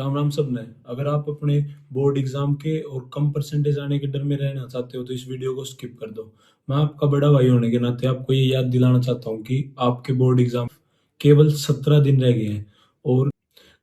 राम राम सब ने। अगर आप अपने बोर्ड एग्जाम के और कम परसेंटेज आने के डर में रहना चाहते हो तो इस वीडियो को स्किप कर दो। मैं आपका बड़ा भाई होने के नाते आपको ये याद दिलाना चाहता हूँ कि आपके बोर्ड एग्जाम केवल 17 दिन रह गए हैं। और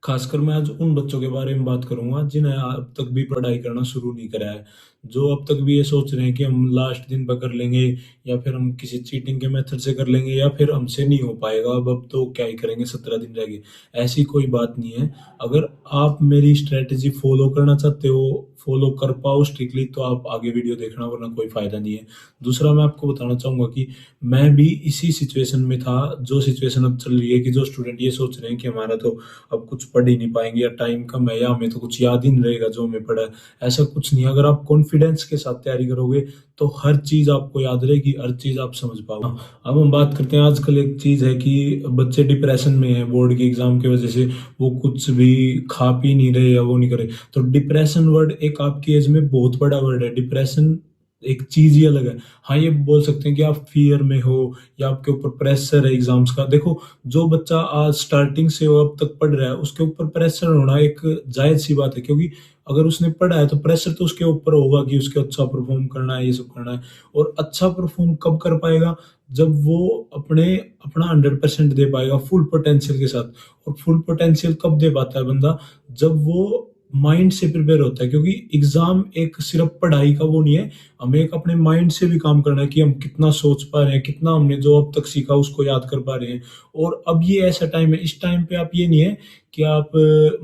खासकर मैं आज उन बच्चों के बारे में बात करूंगा जिन्हें अब तक भी पढ़ाई करना शुरू नहीं करा है, जो अब तक भी ये सोच रहे हैं कि हम लास्ट दिन पर कर लेंगे या फिर हम किसी चीटिंग के मेथड से कर लेंगे या फिर हमसे नहीं हो पाएगा, अब तो क्या ही करेंगे, 17 दिन रह गए। ऐसी कोई बात नहीं है। अगर आप मेरी स्ट्रेटेजी फॉलो करना चाहते हो, फॉलो कर पाओ स्ट्रिक्टली, तो आप आगे वीडियो देखना, वरना कोई फायदा नहीं है। दूसरा मैं आपको बताना चाहूंगा कि मैं भी इसी सिचुएशन में था, जो सिचुएशन अब चल रही है कि जो स्टूडेंट ये सोच रहे हैं कि हमारा तो अब कुछ पढ़ ही नहीं पाएंगे या टाइम कम है या हमें तो कुछ याद ही नहीं रहेगा जो हमें पढ़ा है। ऐसा कुछ नहीं है। अगर आप कॉन्फिडेंस के साथ तैयारी करोगे तो हर चीज आपको याद रहेगी, हर चीज आप समझ पाओगे। अब हम बात करते हैं, आजकल एक चीज है कि बच्चे डिप्रेशन में हैं बोर्ड के एग्जाम की वजह से। वो कुछ भी खा पी नहीं रहे या वो नहीं करे। तो डिप्रेशन वर्ड एक आपकी एज में बहुत बड़ा वर्ड है। डिप्रेशन एक चीज ही अलग है। हाँ, ये बोल सकते हैं कि आप फियर में हो या आपके ऊपर प्रेशर है एग्जाम्स का। देखो, जो बच्चा आज स्टार्टिंग से वो अब तक पढ़ रहा है उसके ऊपर प्रेशर होना एक जायज सी बात है, क्योंकि अगर उसने पढ़ा है तो प्रेशर तो उसके ऊपर होगा कि उसके अच्छा परफॉर्म करना है, ये सब करना है। और अच्छा परफॉर्म कब कर पाएगा? जब वो अपने अपना 100% दे पाएगा फुल पोटेंशियल के साथ। और फुल पोटेंशियल कब दे पाता है बंदा? जब वो माइंड से प्रिपेयर होता है, क्योंकि एग्जाम एक सिर्फ पढ़ाई का वो नहीं है। हमें एक अपने माइंड से भी काम करना है कि हम कितना सोच पा रहे हैं, कितना हमने जो अब तक सीखा उसको याद कर पा रहे हैं। और अब ये ऐसा टाइम है, इस टाइम पे आप ये नहीं है कि आप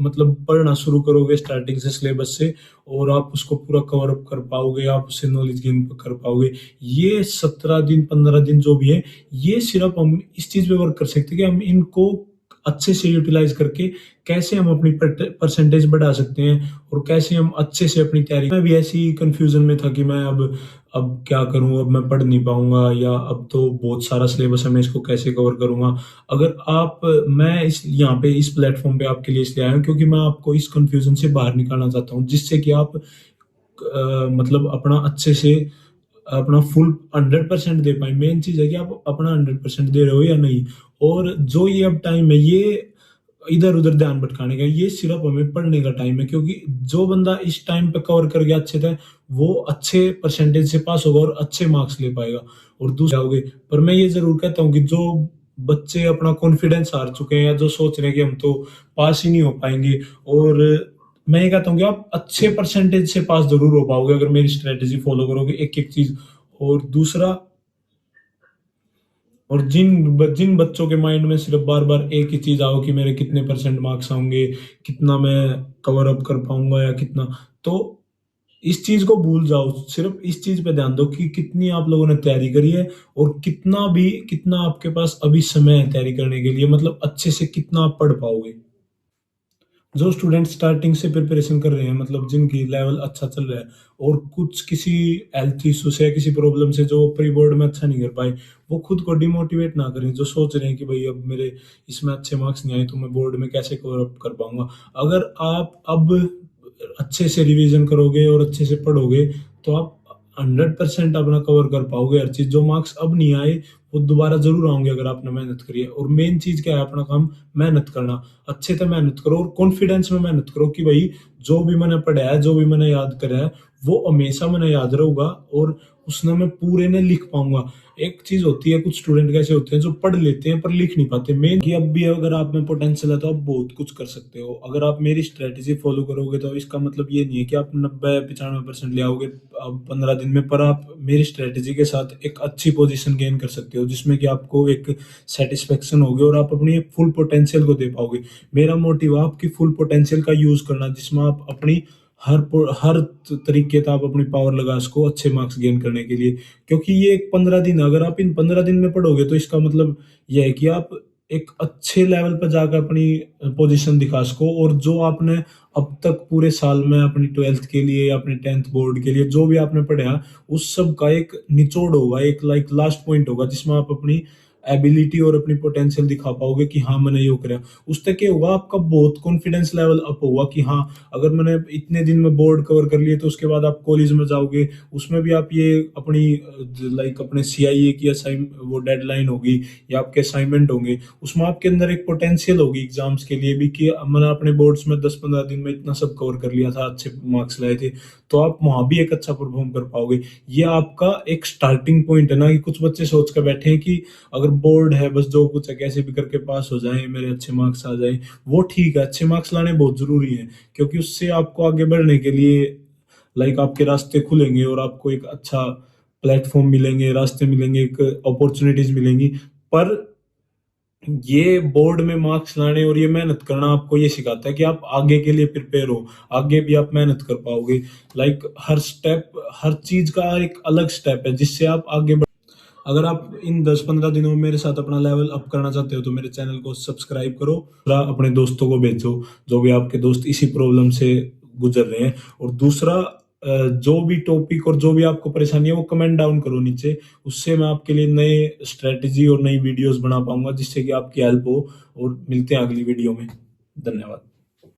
मतलब पढ़ना शुरू करोगे स्टार्टिंग से सिलेबस से और आप उसको पूरा कवर अप कर पाओगे, आप उससे नॉलेज गेन कर पाओगे। ये 17 दिन 15 दिन जो भी है, ये सिर्फ हम इस चीज पे वर्क कर सकते हैं कि हम इनको अच्छे से यूटिलाइज करके कैसे हम अपनी परसेंटेज बढ़ा सकते हैं और कैसे हम अच्छे से अपनी तैयारी। मैं भी ऐसी कंफ्यूजन में था कि मैं अब क्या करूं, अब मैं पढ़ नहीं पाऊंगा या अब तो बहुत सारा सिलेबस है, मैं इसको कैसे कवर करूंगा। अगर आप मैं इस यहाँ पे इस प्लेटफॉर्म पे आपके लिए इसलिए आया हूँ क्योंकि मैं आपको इस कंफ्यूजन से बाहर निकालना चाहता हूँ, जिससे कि आप मतलब अपना अच्छे से अपना फुल 100% दे पाए। मेन चीज है कि आप अपना 100% दे रहे हो या नहीं। और जो ये अब टाइम है, ये इधर उधर ध्यान भटकाने का, ये सिर्फ हमें पढ़ने का टाइम है, क्योंकि जो बंदा इस टाइम पे कवर कर गया अच्छे से, वो अच्छे परसेंटेज से पास होगा और अच्छे मार्क्स ले पाएगा और दूसरे होगे। पर मैं ये जरूर कहता हूँ कि जो बच्चे अपना कॉन्फिडेंस हार चुके हैं या जो सोच रहे हैं कि हम तो पास ही नहीं हो पाएंगे, और मैं ये कहता हूँ कि आप अच्छे परसेंटेज से पास जरूर हो पाओगे अगर मेरी स्ट्रेटेजी फॉलो करोगे एक एक चीज। और दूसरा, और जिन जिन बच्चों के माइंड में सिर्फ बार बार एक ही चीज आओ कि मेरे कितने परसेंट मार्क्स आएंगे, कितना मैं कवर अप कर पाऊंगा या कितना, तो इस चीज को भूल जाओ। सिर्फ इस चीज पे ध्यान दो कि कितनी आप लोगों ने तैयारी करी है और कितना आपके पास अभी समय है तैयारी करने के लिए, मतलब अच्छे से कितना आप पढ़ पाओगे। जो स्टूडेंट स्टार्टिंग से प्रिपरेशन कर रहे हैं, मतलब जिनकी लेवल अच्छा चल रहा है और कुछ किसी हेल्थ इशू से या किसी प्रॉब्लम से जो प्री बोर्ड में अच्छा नहीं कर पाए, वो खुद को डिमोटिवेट ना करें। जो सोच रहे हैं कि भाई अब मेरे इसमें अच्छे मार्क्स नहीं आए तो मैं बोर्ड में कैसे कवर अप कर पाऊंगा, अगर आप अब अच्छे से रिवीजन करोगे और अच्छे से पढ़ोगे तो आप 100% अपना कवर कर पाओगे हर चीज। जो मार्क्स अब नहीं आए वो दोबारा जरूर आएंगे अगर आपने मेहनत करी है। और मेन चीज क्या है? अपना काम मेहनत करना। अच्छे से मेहनत करो और कॉन्फिडेंस में मेहनत करो कि भाई जो भी मैंने पढ़ा है, जो भी मैंने याद करा है, वो हमेशा मैंने याद रहूंगा और उसने मैं पूरे ने लिख पाऊंगा। एक चीज होती है, कुछ स्टूडेंट कैसे होते हैं जो पढ़ लेते हैं पर लिख नहीं पाते। मेन कि अब भी अगर आप में पोटेंशियल है तो आप बहुत कुछ कर सकते हो। अगर आप मेरी स्ट्रेटेजी फॉलो करोगे तो इसका मतलब ये नहीं है कि आप 90-95% ले आओगे अब 15 दिन में, पर आप मेरी स्ट्रेटेजी के साथ एक अच्छी पोजीशन गेन कर सकते हो जिसमें कि आपको एक सेटिस्फेक्शन होगी और आप अपनी फुल पोटेंशियल को दे पाओगे। मेरा मोटिव है आपकी फुल पोटेंशियल का यूज करना, जिसमें आप अपनी हर तरीके का आप अपनी पावर लगा सको अच्छे मार्क्स गेन करने के लिए। क्योंकि ये एक 15 दिन, अगर आप इन 15 दिन में पढ़ोगे तो इसका मतलब यह है कि आप एक अच्छे लेवल पर जाकर अपनी पोजीशन दिखा सको। और जो आपने अब तक पूरे साल में अपनी 12th के लिए या अपने 10th बोर्ड के लिए जो भी आपने पढ़ा, उस सब का एक निचोड़ होगा, एक लाइक लास्ट पॉइंट होगा जिसमें आप अपनी एबिलिटी और अपनी पोटेंशियल दिखा पाओगे कि हाँ मैंने यो करा। उससे क्या होगा, आपका बहुत कॉन्फिडेंस लेवल अप होगा कि हाँ अगर मैंने इतने दिन में बोर्ड कवर कर लिए, तो उसके बाद आप कॉलेज में जाओगे, उसमें भी आप ये अपनी लाइक अपने सीआईए की असाइन वो डेडलाइन होगी या आपके असाइनमेंट होंगे, उसमें आपके अंदर एक पोटेंशियल होगी एग्जाम्स के लिए भी कि मैंने अपने बोर्ड्स में 10-15 दिन में इतना सब कवर कर लिया था, अच्छे मार्क्स लाए थे, तो आप वहां भी एक अच्छा परफॉर्म कर पाओगे। ये आपका एक स्टार्टिंग पॉइंट है ना, कि कुछ बच्चे सोच कर बैठे हैं कि अगर बोर्ड है बस जो कुछ है कैसे भी करके पास हो जाए, मेरे अच्छे मार्क्स आ जाए। वो ठीक है, अच्छे मार्क्स लाने बहुत जरूरी है, क्योंकि उससे आपको आगे बढ़ने के लिए लाइक आपके रास्ते खुलेंगे और आपको एक अच्छा प्लेटफॉर्म मिलेंगे, रास्ते मिलेंगे, एक अपॉर्चुनिटीज मिलेंगी। पर ये बोर्ड में मार्क्स लाने और ये मेहनत करना आपको ये सिखाता है कि आप आगे के लिए प्रिपेयर हो, आगे भी आप मेहनत कर पाओगे। लाइक हर स्टेप, हर चीज का एक अलग स्टेप है जिससे आप आगे बढ़। अगर आप इन 10-15 दिनों में मेरे साथ अपना लेवल अप करना चाहते हो तो मेरे चैनल को सब्सक्राइब करो, अपने दोस्तों को भेजो जो भी आपके दोस्त इसी प्रॉब्लम से गुजर रहे हैं। और दूसरा, जो भी टॉपिक और जो भी आपको परेशानी है वो कमेंट डाउन करो नीचे, उससे मैं आपके लिए नए स्ट्रेटेजी और नई वीडियोस बना पाऊंगा जिससे कि आपकी हेल्प हो। और मिलते हैं अगली वीडियो में। धन्यवाद।